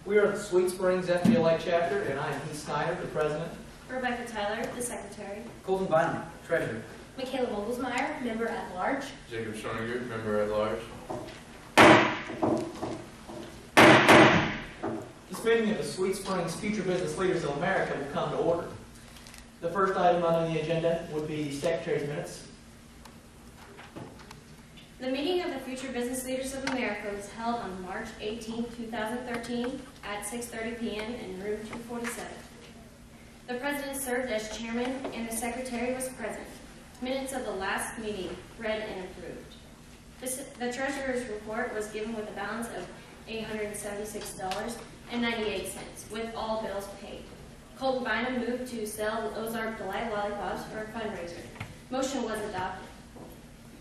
We are the Sweet Springs FBLA chapter, and I am Heath Snyder, the president. Rebecca Tyler, the secretary. Colton Bynum, treasurer. Michaela Vogelsmeyer, member at large. Jacob Schoninger, member at large. This meeting of the Sweet Springs Future Business Leaders of America will come to order. The first item on the agenda would be the secretary's minutes. The meeting of the Future Business Leaders of America was held on March 18, 2013 at 6:30 p.m. in room 247. The president served as chairman and the secretary was present. Minutes of the last meeting read and approved. The treasurer's report was given with a balance of $876.98 with all bills paid. Colton Bynum moved to sell the Ozark Delight lollipops for a fundraiser. Motion was adopted.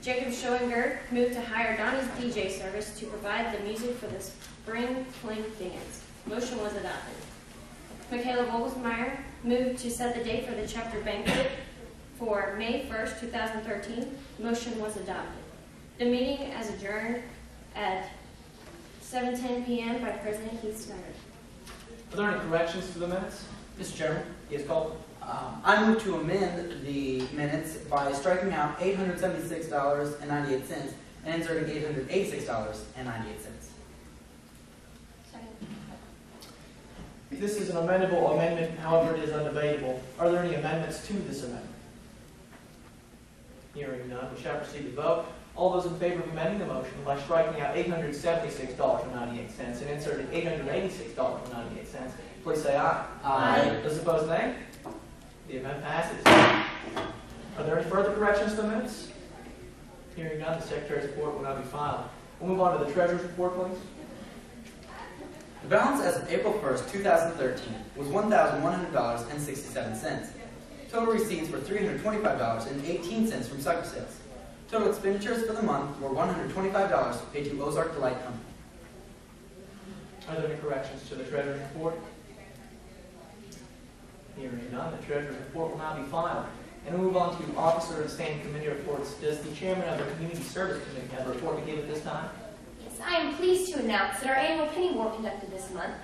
Jacob Schoninger moved to hire Donnie's DJ service to provide the music for the Spring Fling Dance. Motion was adopted. Michaela Vogelsmeyer moved to set the date for the chapter banquet for May 1st, 2013. Motion was adopted. The meeting is adjourned at 7:10 p.m. by President Heath Snyder. Are there any corrections to the minutes? Mr. Chairman, Yes, Colton. I move to amend the minutes by striking out $876.98 and inserting $886.98. Second. This is an amendable amendment, however, it is undebatable. Are there any amendments to this amendment? Hearing none, we shall proceed to vote. All those in favor of amending the motion by striking out $876.98 and inserting $886.98, please say aye. Aye. Those opposed, nay. The amendment passes. Are there any further corrections to the minutes? Hearing none, the secretary's report will now be filed. We'll move on to the treasurer's report, please. The balance as of April 1st, 2013 was $1,100.67. Total receipts were $325.18 from sucker sales. Total expenditures for the month were $125 paid to Ozark Delight Company. Are there any corrections to the treasurer's report? Hearing none, the treasurer's report will now be filed. And we'll move on to officer and standing committee reports. Does the chairman of the Community Service Committee have a report to give at this time? Yes, I am pleased to announce that our annual penny war conducted this month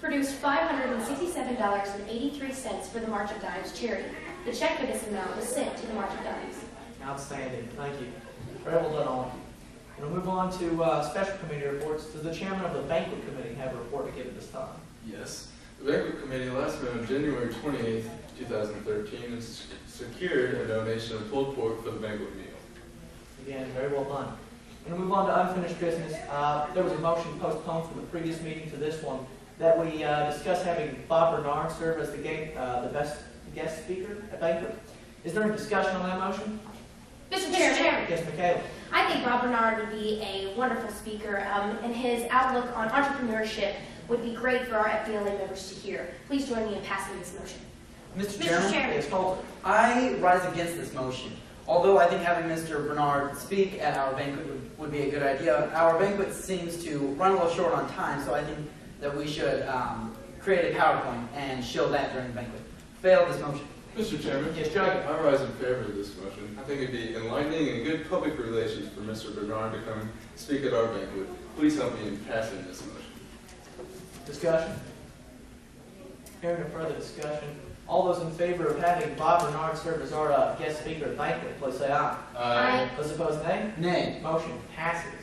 produced $567.83 for the March of Dimes charity. The check for this amount was sent to the March of Dimes. Outstanding. Thank you. Very well done, all of you. And we'll move on to special committee reports. Does the chairman of the banquet committee have a report to give at this time? Yes. The banquet committee last met on January 28th, 2013 and secured a donation of pulled pork for the banquet meal. Again, very well done. And we'll move on to unfinished business. There was a motion postponed from the previous meeting to this one that we discuss having Bob Bernard serve as the best guest speaker at banquet. Is there any discussion on that motion? Mr. Chairman, Yes, Michaela. I think Bob Bernard would be a wonderful speaker, and his outlook on entrepreneurship would be great for our FBLA members to hear. Please join me in passing this motion. Mr. Mr. Chairman, Chairman. Yes, Colton. I rise against this motion. Although I think having Mr. Bernard speak at our banquet would be a good idea, our banquet seems to run a little short on time, so I think that we should create a PowerPoint and show that during the banquet. Fail this motion. Mr. Chairman, Yes, Jacob. I rise in favor of this motion. I think it'd be enlightening and good public relations for Mr. Bernard to come speak at our banquet. Please help me in passing this motion. Discussion? Hearing no further discussion. All those in favor of having Bob Bernard serve as our guest speaker at banquet, please say aye. Aye. Those opposed, nay. Nay. Motion passes.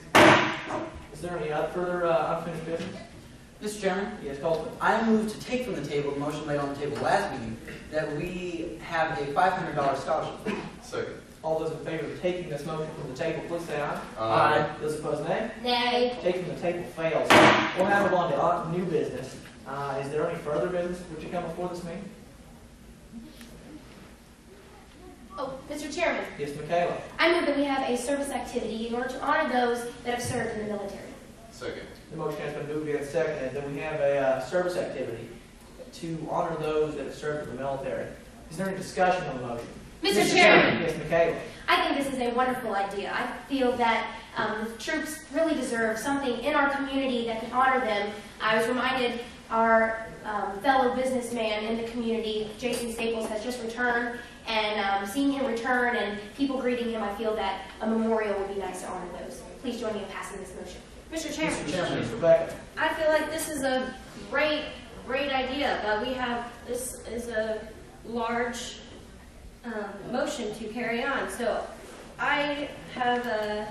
Is there any further unfinished business? Mr. Chairman, Yes, Colton. I move to take from the table the motion laid on the table last meeting that we have a $500 scholarship. Second. All those in favor of taking this motion from the table, please say aye. Aye. Those opposed, nay. Nay. Taking the table fails. We'll now move on to new business. Is there any further business which should come before this meeting? Oh, Mr. Chairman, Yes, Michaela. I move that we have a service activity in order to honor those that have served in the military. Second. The motion has been moved and seconded that we have a service activity to honor those that have served in the military. Is there any discussion on the motion? Mr. Chairman, Yes, Michaela. I think this is a wonderful idea. I feel that the troops really deserve something in our community that can honor them. I was reminded our fellow businessman in the community, Jason Staples, has just returned, and seeing him return and people greeting him, I feel that a memorial would be nice to honor those. Please join me in passing this motion. Mr. Chairman, Mr. Chairman, Rebecca. I I feel like this is a great idea, but this is a large motion to carry on. So I have a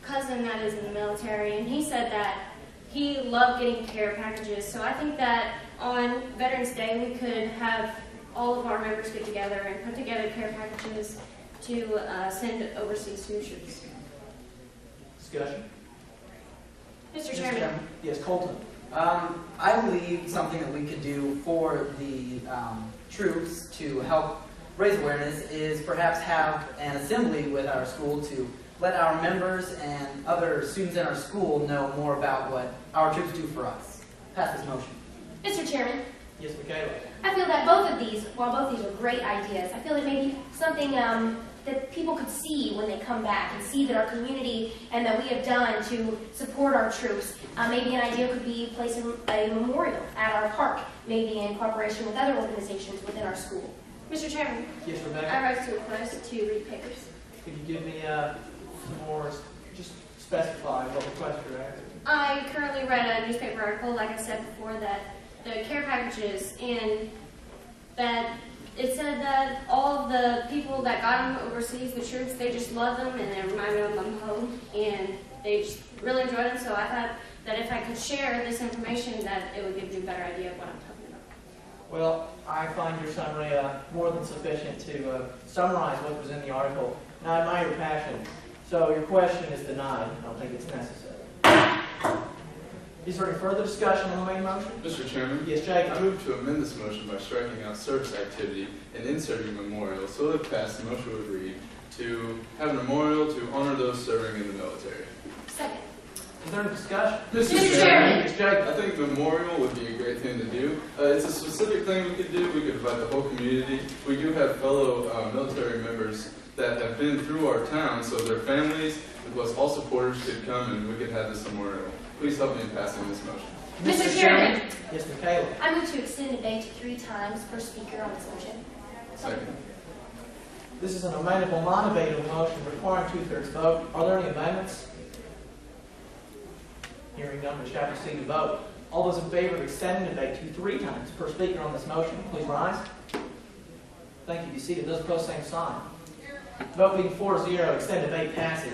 cousin that is in the military, and he said that he loved getting care packages. So I think that on Veterans Day we could have all of our members get together and put together care packages to send overseas to troops. Discussion? Mr. Chairman. Yes, Colton. I believe something that we could do for the troops to help raise awareness is perhaps have an assembly with our school to let our members and other students in our school know more about what our troops do for us. Pass this motion. Mr. Chairman, Yes, Michaela. I feel that both of these, while both these are great ideas, I feel it may be something that people could see when they come back and see that our community and that we have done to support our troops. Maybe an idea could be placing a memorial at our park, maybe in cooperation with other organizations within our school. Mr. Chairman, Yes, Rebecca. I rise to request to read papers. Could you give me some more, just specify what request you're asking? I currently read a newspaper article, like I said before, that the care packages, and that it said that all of the people that got them overseas, the troops, they just love them and they reminded them of home, and they just really enjoyed them. So I thought that if I could share this information, that it would give you a better idea of what I'm talking about. Well, I find your summary more than sufficient to summarize what was in the article. And I admire your passion. So your question is denied. I don't think it's necessary. Is there any further discussion on the main motion? Mr. Chairman? Yes, Jacob. I move to amend this motion by striking out service activity and inserting memorial. So if passed, the motion would read to have a memorial to honor those serving in the military. Second. Is there any discussion? Mr. Chairman. Yes, Jacob. I think memorial would be a great thing to do. It's a specific thing we could do. We could invite the whole community. We do have fellow military members that have been through our town, so their families, plus all supporters, could come and we could have this memorial. Please help me in passing this motion. Mr. Chairman, Yes, Michaela. I move to extend debate to 3 times per speaker on this motion. Second. This is an amendable, non-debatable motion requiring 2/3 vote. Are there any amendments? Hearing none, we shall proceed to vote. All those in favor of extending debate to 3 times per speaker on this motion, please rise. Thank you. Be seated. Those opposed, same sign. Vote being 4-0, extend debate passes.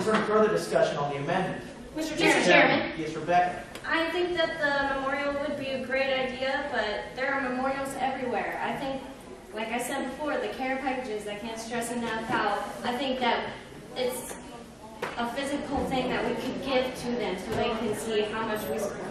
Is there any further discussion on the amendment? Mr. Mr. Chairman. Chairman. Yes, Rebecca. I think that the memorial would be a great idea, but there are memorials everywhere. I think, like I said before, the care packages, I can't stress enough how I think that it's a physical thing that we could give to them so they can see how much we support them.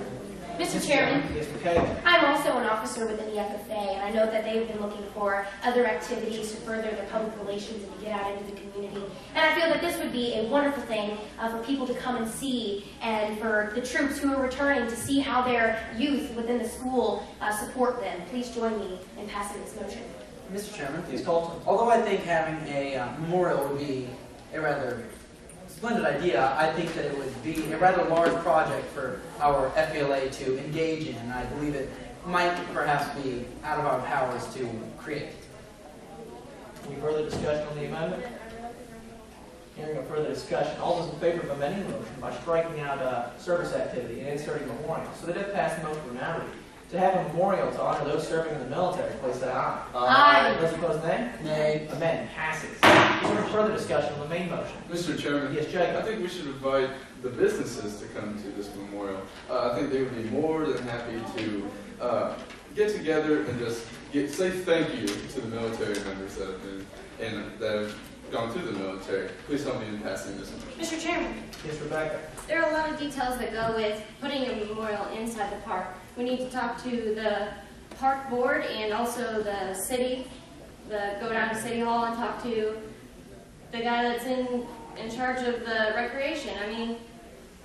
Mr. Chairman, Yes, Michaela. I'm also an officer within the FFA, and I know that they've been looking for other activities to further their public relations and to get out into the community. And I feel that this would be a wonderful thing for people to come and see, and for the troops who are returning to see how their youth within the school support them. Please join me in passing this motion. Mr. Chairman, Yes, Colton. although I think having a memorial would be a rather splendid idea, I think that it would be a rather large project for our FBLA to engage in, and I believe it might perhaps be out of our powers to create. Any further discussion on the amendment? Hearing no further discussion, all those in favor of amending the motion by striking out service activity and inserting memorial, so that if passed, the motion will now read to have a memorial to honor those serving in the military, please say aye. Aye. Those opposed, nay. Nay. Amendment passes. Is there any further discussion on the main motion? Mr. Chairman? Yes, I Jacob. think we should invite the businesses to come to this memorial. I think they would be more than happy to get together and just say thank you to the military members that have been and that have gone through the military. Please help me in passing this motion. Mr. Chairman, Yes, Rebecca. there are a lot of details that go with putting a memorial inside the park. We need to talk to the park board and also the city, go down to City Hall and talk to the guy that's in charge of the recreation. I mean,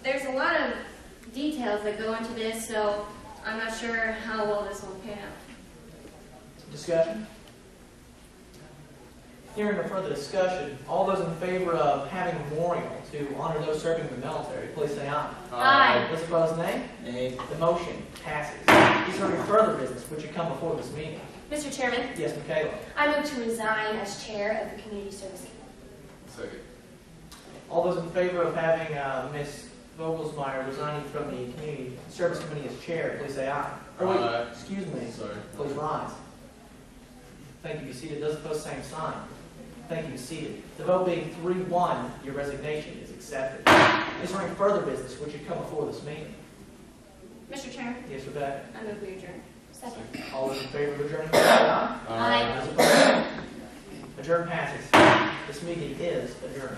there's a lot of details that go into this, so I'm not sure how well this will pan out. Discussion? Hearing no further discussion, all those in favor of having a memorial to honor those serving in the military, please say aye. Aye. Those opposed, nay. Nay. The motion passes. Is there any further business which should come before this meeting? Mr. Chairman, Yes, Michaela. I move to resign as chair of the Community Service Committee. Second. All those in favor of having Ms. Vogelsmeyer resigning from the Community Service Committee as chair, please say aye. Or wait, Aye. excuse me. Sorry. Please rise. Thank you. Be seated. Those opposed, same sign. Thank you. Be seated. The vote being 3-1, your resignation is accepted. Is there any further business which should come before this meeting? Mr. Chairman, Yes, Rebecca. I move we adjourn. Second. All those in favor of adjourning, please say aye. Aye. Those opposed? Adjourn passes. This meeting is adjourned.